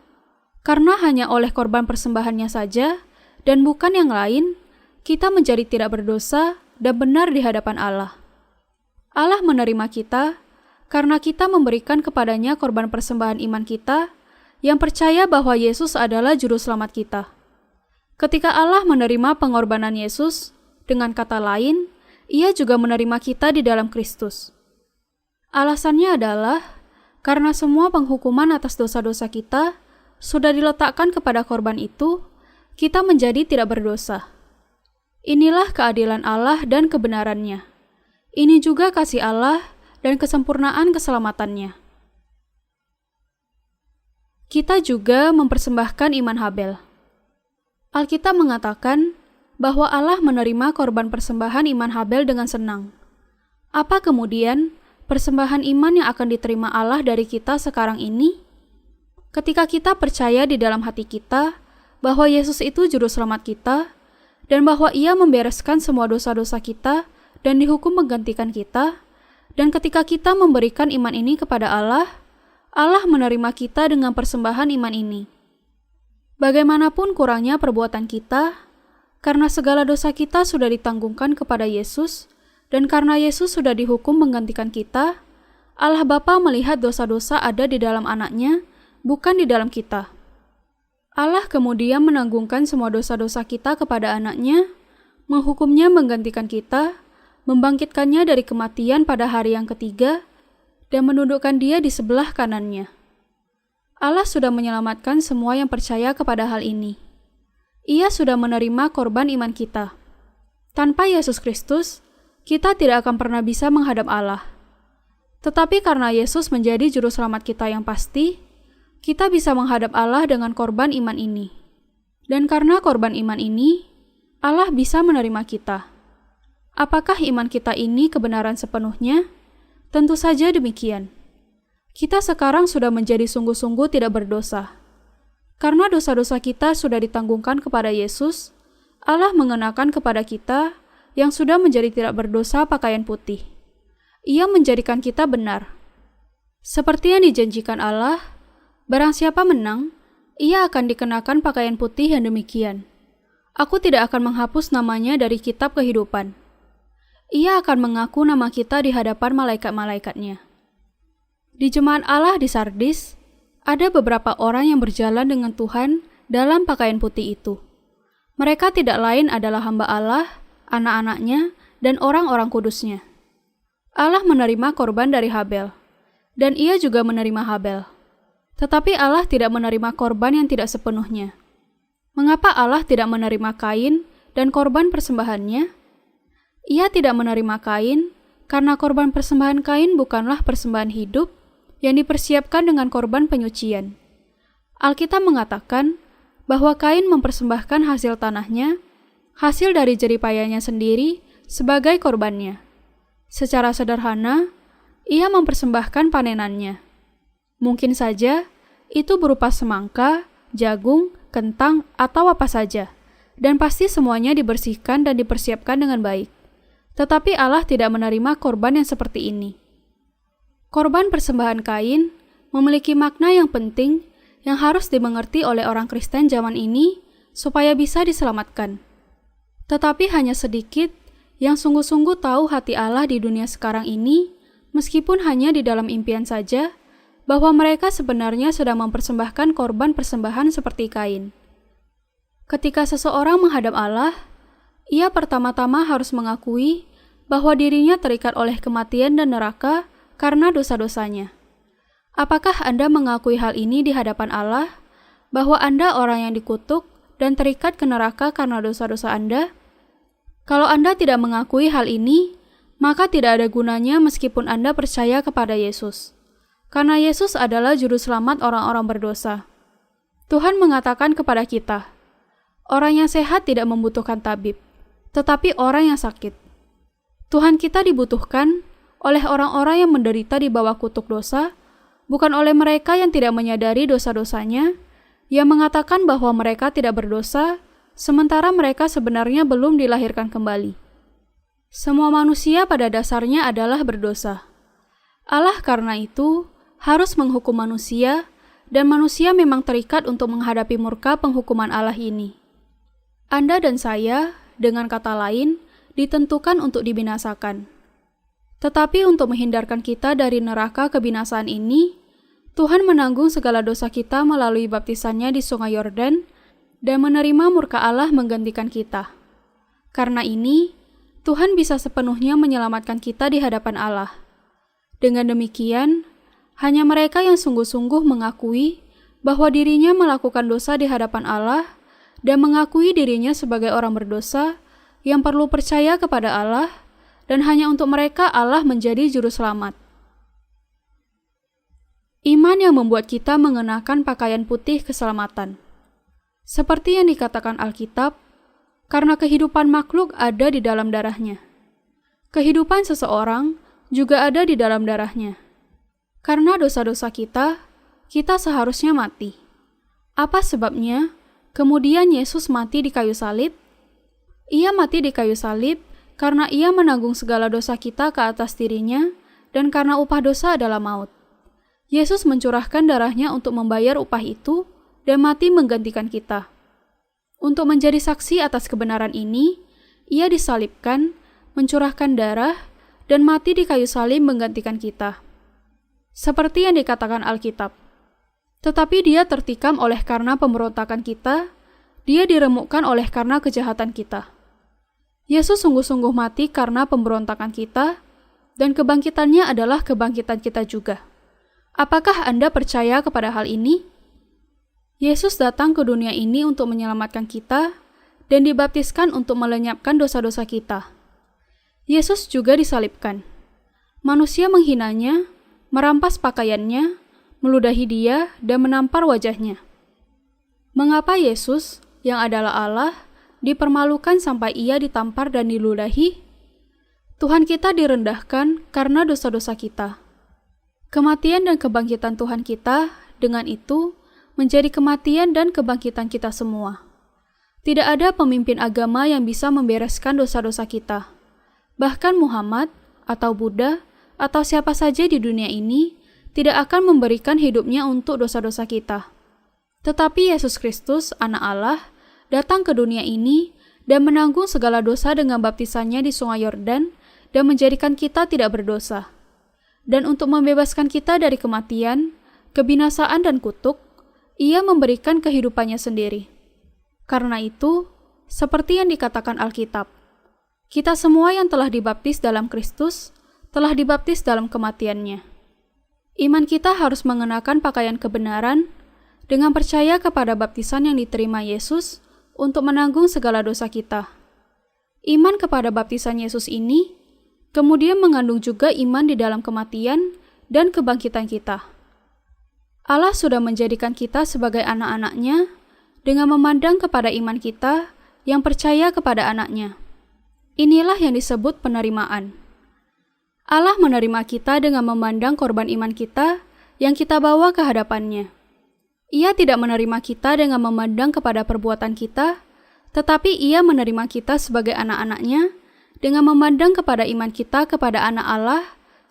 Karena hanya oleh korban persembahannya saja dan bukan yang lain, kita menjadi tidak berdosa dan benar di hadapan Allah. Allah menerima kita karena kita memberikan kepadanya korban persembahan iman kita yang percaya bahwa Yesus adalah juru selamat kita. Ketika Allah menerima pengorbanan Yesus, dengan kata lain, Ia juga menerima kita di dalam Kristus. Alasannya adalah karena semua penghukuman atas dosa-dosa kita sudah diletakkan kepada korban itu, kita menjadi tidak berdosa. Inilah keadilan Allah dan kebenarannya. Ini juga kasih Allah dan kesempurnaan keselamatannya. Kita juga mempersembahkan iman Habel. Alkitab mengatakan bahwa Allah menerima korban persembahan iman Habel dengan senang. Apa kemudian persembahan iman yang akan diterima Allah dari kita sekarang ini? Ketika kita percaya di dalam hati kita bahwa Yesus itu juru selamat kita, dan bahwa Ia membereskan semua dosa-dosa kita dan dihukum menggantikan kita, dan ketika kita memberikan iman ini kepada Allah, Allah menerima kita dengan persembahan iman ini. Bagaimanapun kurangnya perbuatan kita, karena segala dosa kita sudah ditanggungkan kepada Yesus, dan karena Yesus sudah dihukum menggantikan kita, Allah Bapa melihat dosa-dosa ada di dalam Anaknya, bukan di dalam kita. Allah kemudian menanggungkan semua dosa-dosa kita kepada Anaknya, menghukumnya menggantikan kita, membangkitkannya dari kematian pada hari yang ketiga, dan menundukkan Dia di sebelah kanannya. Allah sudah menyelamatkan semua yang percaya kepada hal ini. Ia sudah menerima korban iman kita. Tanpa Yesus Kristus, kita tidak akan pernah bisa menghadap Allah. Tetapi karena Yesus menjadi juru selamat kita yang pasti, kita bisa menghadap Allah dengan korban iman ini. Dan karena korban iman ini, Allah bisa menerima kita. Apakah iman kita ini kebenaran sepenuhnya? Tentu saja demikian. Kita sekarang sudah menjadi sungguh-sungguh tidak berdosa. Karena dosa-dosa kita sudah ditanggungkan kepada Yesus, Allah mengenakan kepada kita yang sudah menjadi tidak berdosa pakaian putih. Ia menjadikan kita benar. Seperti yang dijanjikan Allah, barang siapa menang, ia akan dikenakan pakaian putih yang demikian. Aku tidak akan menghapus namanya dari kitab kehidupan. Ia akan mengaku nama kita di hadapan malaikat-malaikatnya. Di jemaat Allah di Sardis, ada beberapa orang yang berjalan dengan Tuhan dalam pakaian putih itu. Mereka tidak lain adalah hamba Allah, anak-anaknya, dan orang-orang kudusnya. Allah menerima korban dari Habel, dan Ia juga menerima Habel. Tetapi Allah tidak menerima korban yang tidak sepenuhnya. Mengapa Allah tidak menerima Kain dan korban persembahannya? Ia tidak menerima Kain karena korban persembahan Kain bukanlah persembahan hidup, yang dipersiapkan dengan korban penyucian. Alkitab mengatakan bahwa Kain mempersembahkan hasil tanahnya, hasil dari jeripayanya sendiri, sebagai korbannya. Secara sederhana, ia mempersembahkan panenannya. Mungkin saja itu berupa semangka, jagung, kentang, atau apa saja, dan pasti semuanya dibersihkan dan dipersiapkan dengan baik. Tetapi Allah tidak menerima korban yang seperti ini. Korban persembahan Kain memiliki makna yang penting yang harus dimengerti oleh orang Kristen zaman ini supaya bisa diselamatkan. Tetapi hanya sedikit yang sungguh-sungguh tahu hati Allah di dunia sekarang ini, meskipun hanya di dalam impian saja, bahwa mereka sebenarnya sedang mempersembahkan korban persembahan seperti Kain. Ketika seseorang menghadap Allah, ia pertama-tama harus mengakui bahwa dirinya terikat oleh kematian dan neraka karena dosa-dosanya. Apakah Anda mengakui hal ini di hadapan Allah, bahwa Anda orang yang dikutuk dan terikat ke neraka karena dosa-dosa Anda? Kalau Anda tidak mengakui hal ini, maka tidak ada gunanya meskipun Anda percaya kepada Yesus. Karena Yesus adalah juru selamat orang-orang berdosa. Tuhan mengatakan kepada kita, orang yang sehat tidak membutuhkan tabib, tetapi orang yang sakit. Tuhan kita dibutuhkan oleh orang-orang yang menderita di bawah kutuk dosa, bukan oleh mereka yang tidak menyadari dosa-dosanya, yang mengatakan bahwa mereka tidak berdosa, sementara mereka sebenarnya belum dilahirkan kembali. Semua manusia pada dasarnya adalah berdosa. Allah karena itu harus menghukum manusia, dan manusia memang terikat untuk menghadapi murka penghukuman Allah ini. Anda dan saya, dengan kata lain, ditentukan untuk dibinasakan. Tetapi untuk menghindarkan kita dari neraka kebinasaan ini, Tuhan menanggung segala dosa kita melalui baptisannya di Sungai Yordan dan menerima murka Allah menggantikan kita. Karena ini, Tuhan bisa sepenuhnya menyelamatkan kita di hadapan Allah. Dengan demikian, hanya mereka yang sungguh-sungguh mengakui bahwa dirinya melakukan dosa di hadapan Allah dan mengakui dirinya sebagai orang berdosa yang perlu percaya kepada Allah, dan hanya untuk mereka Allah menjadi juru selamat. Iman yang membuat kita mengenakan pakaian putih keselamatan. Seperti yang dikatakan Alkitab, karena kehidupan makhluk ada di dalam darahnya. Kehidupan seseorang juga ada di dalam darahnya. Karena dosa-dosa kita seharusnya mati. Apa sebabnya? Kemudian Yesus mati di kayu salib. Ia mati di kayu salib karena ia menanggung segala dosa kita ke atas dirinya, dan karena upah dosa adalah maut. Yesus mencurahkan darahnya untuk membayar upah itu dan mati menggantikan kita. Untuk menjadi saksi atas kebenaran ini, ia disalibkan, mencurahkan darah, dan mati di kayu salib menggantikan kita. Seperti yang dikatakan Alkitab. Tetapi dia tertikam oleh karena pemberontakan kita, dia diremukkan oleh karena kejahatan kita. Yesus sungguh-sungguh mati karena pemberontakan kita, dan kebangkitannya adalah kebangkitan kita juga. Apakah Anda percaya kepada hal ini? Yesus datang ke dunia ini untuk menyelamatkan kita, dan dibaptiskan untuk melenyapkan dosa-dosa kita. Yesus juga disalibkan. Manusia menghinanya, merampas pakaiannya, meludahi dia, dan menampar wajahnya. Mengapa Yesus, yang adalah Allah, dipermalukan sampai ia ditampar dan diludahi? Tuhan kita direndahkan karena dosa-dosa kita. Kematian dan kebangkitan Tuhan kita, dengan itu, menjadi kematian dan kebangkitan kita semua. Tidak ada pemimpin agama yang bisa membereskan dosa-dosa kita. Bahkan Muhammad, atau Buddha, atau siapa saja di dunia ini, tidak akan memberikan hidupnya untuk dosa-dosa kita. Tetapi Yesus Kristus, Anak Allah, datang ke dunia ini dan menanggung segala dosa dengan baptisannya di Sungai Yordan dan menjadikan kita tidak berdosa. Dan untuk membebaskan kita dari kematian, kebinasaan dan kutuk, ia memberikan kehidupannya sendiri. Karena itu, seperti yang dikatakan Alkitab, kita semua yang telah dibaptis dalam Kristus, telah dibaptis dalam kematiannya. Iman kita harus mengenakan pakaian kebenaran dengan percaya kepada baptisan yang diterima Yesus untuk menanggung segala dosa kita. Iman kepada baptisan Yesus ini kemudian mengandung juga iman di dalam kematian dan kebangkitan kita. Allah sudah menjadikan kita sebagai anak-anak-Nya dengan memandang kepada iman kita yang percaya kepada anak-Nya. Inilah yang disebut penerimaan. Allah menerima kita dengan memandang korban iman kita yang kita bawa ke hadapan-Nya. Ia tidak menerima kita dengan memandang kepada perbuatan kita, tetapi Ia menerima kita sebagai anak-anak-Nya dengan memandang kepada iman kita kepada anak Allah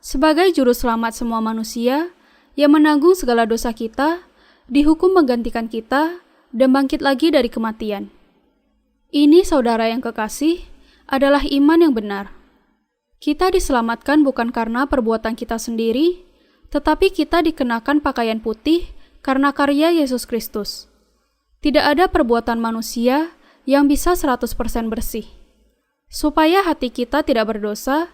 sebagai juru selamat semua manusia yang menanggung segala dosa kita, dihukum menggantikan kita, dan bangkit lagi dari kematian. Ini, saudara yang kekasih, adalah iman yang benar. Kita diselamatkan bukan karena perbuatan kita sendiri, tetapi kita dikenakan pakaian putih karena karya Yesus Kristus. Tidak ada perbuatan manusia yang bisa 100% bersih. Supaya hati kita tidak berdosa,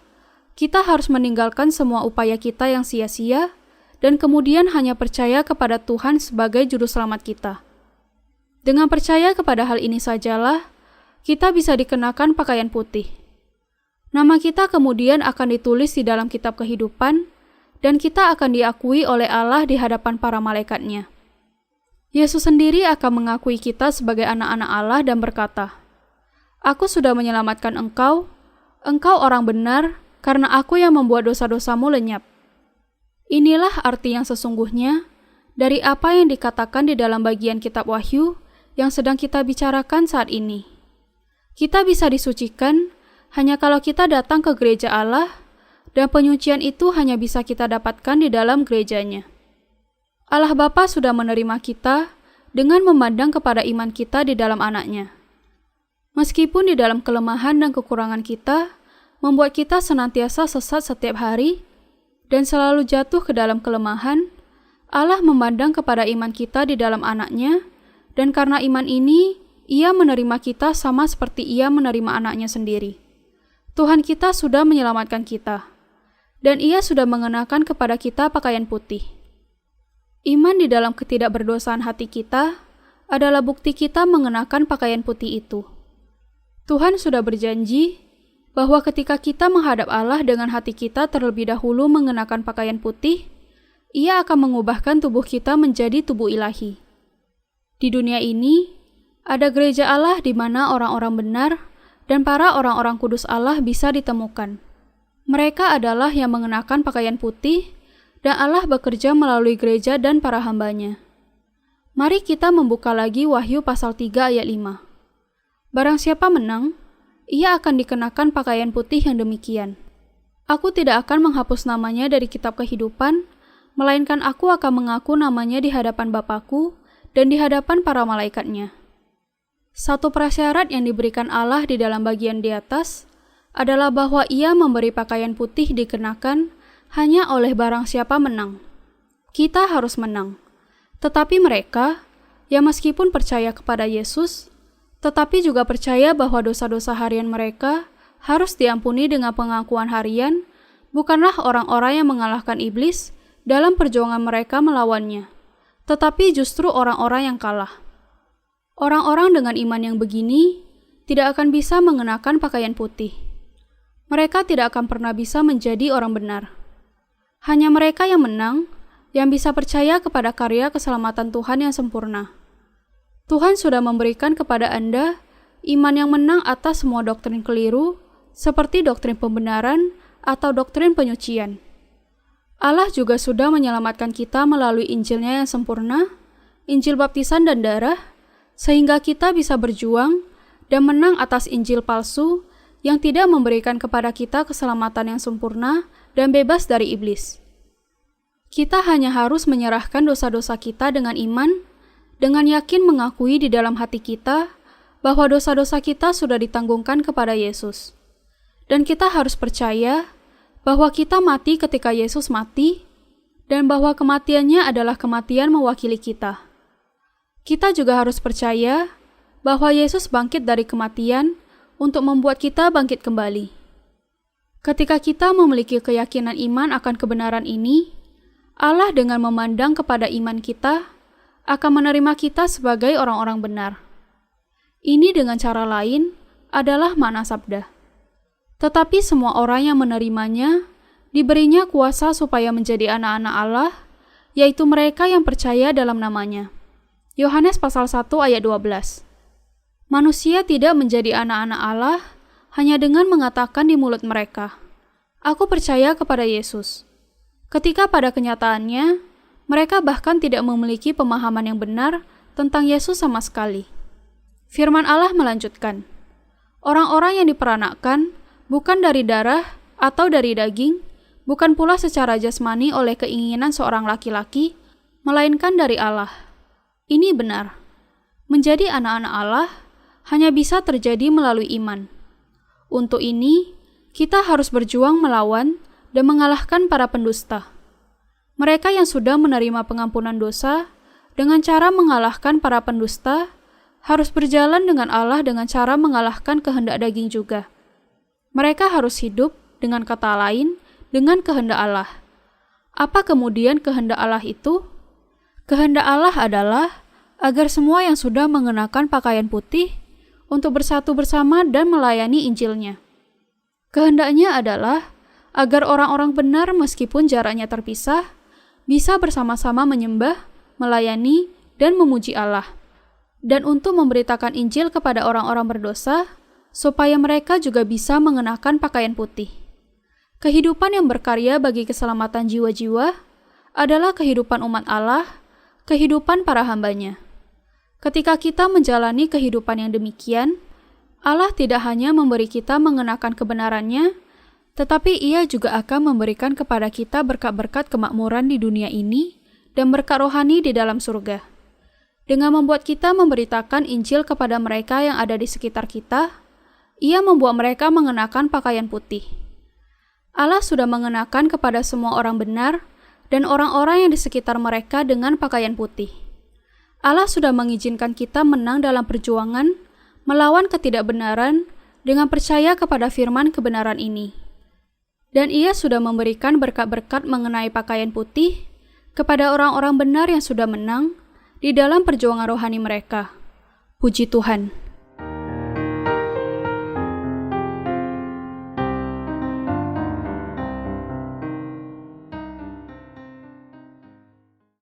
kita harus meninggalkan semua upaya kita yang sia-sia dan kemudian hanya percaya kepada Tuhan sebagai juru selamat kita. Dengan percaya kepada hal ini sajalah, kita bisa dikenakan pakaian putih. Nama kita kemudian akan ditulis di dalam kitab kehidupan, dan kita akan diakui oleh Allah di hadapan para malaikat-Nya. Yesus sendiri akan mengakui kita sebagai anak-anak Allah dan berkata, "Aku sudah menyelamatkan engkau orang benar, karena aku yang membuat dosa-dosamu lenyap." Inilah arti yang sesungguhnya dari apa yang dikatakan di dalam bagian kitab Wahyu yang sedang kita bicarakan saat ini. Kita bisa disucikan hanya kalau kita datang ke gereja Allah, dan penyucian itu hanya bisa kita dapatkan di dalam gerejanya. Allah Bapa sudah menerima kita dengan memandang kepada iman kita di dalam anak-Nya. Meskipun di dalam kelemahan dan kekurangan kita, membuat kita senantiasa sesat setiap hari, dan selalu jatuh ke dalam kelemahan, Allah memandang kepada iman kita di dalam anak-Nya, dan karena iman ini, Ia menerima kita sama seperti Ia menerima anak-Nya sendiri. Tuhan kita sudah menyelamatkan kita, dan Ia sudah mengenakan kepada kita pakaian putih. Iman di dalam ketidakberdosaan hati kita adalah bukti kita mengenakan pakaian putih itu. Tuhan sudah berjanji bahwa ketika kita menghadap Allah dengan hati kita terlebih dahulu mengenakan pakaian putih, Ia akan mengubahkan tubuh kita menjadi tubuh ilahi. Di dunia ini, ada gereja Allah di mana orang-orang benar dan para orang-orang kudus Allah bisa ditemukan. Mereka adalah yang mengenakan pakaian putih, dan Allah bekerja melalui gereja dan para hamba-Nya. Mari kita membuka lagi Wahyu pasal 3 ayat 5. Barang siapa menang, ia akan dikenakan pakaian putih yang demikian. Aku tidak akan menghapus namanya dari kitab kehidupan, melainkan aku akan mengaku namanya di hadapan Bapa-Ku dan di hadapan para malaikat-Nya. Satu prasyarat yang diberikan Allah di dalam bagian di atas adalah bahwa Ia memberi pakaian putih dikenakan hanya oleh barang siapa menang. Kita harus menang. Tetapi mereka, yang meskipun percaya kepada Yesus, tetapi juga percaya bahwa dosa-dosa harian mereka harus diampuni dengan pengakuan harian, bukanlah orang-orang yang mengalahkan iblis dalam perjuangan mereka melawannya, tetapi justru orang-orang yang kalah. Orang-orang dengan iman yang begini tidak akan bisa mengenakan pakaian putih. Mereka tidak akan pernah bisa menjadi orang benar. Hanya mereka yang menang, yang bisa percaya kepada karya keselamatan Tuhan yang sempurna. Tuhan sudah memberikan kepada Anda iman yang menang atas semua doktrin keliru, seperti doktrin pembenaran atau doktrin penyucian. Allah juga sudah menyelamatkan kita melalui Injil-Nya yang sempurna, Injil baptisan dan darah, sehingga kita bisa berjuang dan menang atas Injil palsu yang tidak memberikan kepada kita keselamatan yang sempurna dan bebas dari iblis. Kita hanya harus menyerahkan dosa-dosa kita dengan iman, dengan yakin mengakui di dalam hati kita bahwa dosa-dosa kita sudah ditanggungkan kepada Yesus. Dan kita harus percaya bahwa kita mati ketika Yesus mati, dan bahwa kematiannya adalah kematian mewakili kita. Kita juga harus percaya bahwa Yesus bangkit dari kematian untuk membuat kita bangkit kembali. Ketika kita memiliki keyakinan iman akan kebenaran ini, Allah dengan memandang kepada iman kita, akan menerima kita sebagai orang-orang benar. Ini dengan cara lain adalah makna sabda. Tetapi semua orang yang menerimanya, diberinya kuasa supaya menjadi anak-anak Allah, yaitu mereka yang percaya dalam namanya. Yohanes pasal 1 ayat 12. Manusia tidak menjadi anak-anak Allah hanya dengan mengatakan di mulut mereka, "Aku percaya kepada Yesus." Ketika pada kenyataannya, mereka bahkan tidak memiliki pemahaman yang benar tentang Yesus sama sekali. Firman Allah melanjutkan, orang-orang yang diperanakkan bukan dari darah atau dari daging, bukan pula secara jasmani oleh keinginan seorang laki-laki, melainkan dari Allah. Ini benar. Menjadi anak-anak Allah hanya bisa terjadi melalui iman. Untuk ini, kita harus berjuang melawan dan mengalahkan para pendusta. Mereka yang sudah menerima pengampunan dosa dengan cara mengalahkan para pendusta harus berjalan dengan Allah dengan cara mengalahkan kehendak daging juga. Mereka harus hidup, dengan kata lain, dengan kehendak Allah. Apa kemudian kehendak Allah itu? Kehendak Allah adalah agar semua yang sudah mengenakan pakaian putih untuk bersatu bersama dan melayani Injil-Nya. Kehendaknya adalah agar orang-orang benar meskipun jaraknya terpisah, bisa bersama-sama menyembah, melayani, dan memuji Allah. Dan untuk memberitakan Injil kepada orang-orang berdosa, supaya mereka juga bisa mengenakan pakaian putih. Kehidupan yang berkarya bagi keselamatan jiwa-jiwa adalah kehidupan umat Allah, kehidupan para hamba-Nya. Ketika kita menjalani kehidupan yang demikian, Allah tidak hanya memberi kita mengenakan kebenaran-Nya, tetapi Ia juga akan memberikan kepada kita berkat-berkat kemakmuran di dunia ini dan berkat rohani di dalam surga. Dengan membuat kita memberitakan Injil kepada mereka yang ada di sekitar kita, Ia membuat mereka mengenakan pakaian putih. Allah sudah mengenakan kepada semua orang benar dan orang-orang yang di sekitar mereka dengan pakaian putih. Allah sudah mengizinkan kita menang dalam perjuangan melawan ketidakbenaran dengan percaya kepada firman kebenaran ini. Dan Ia sudah memberikan berkat-berkat mengenai pakaian putih kepada orang-orang benar yang sudah menang di dalam perjuangan rohani mereka. Puji Tuhan.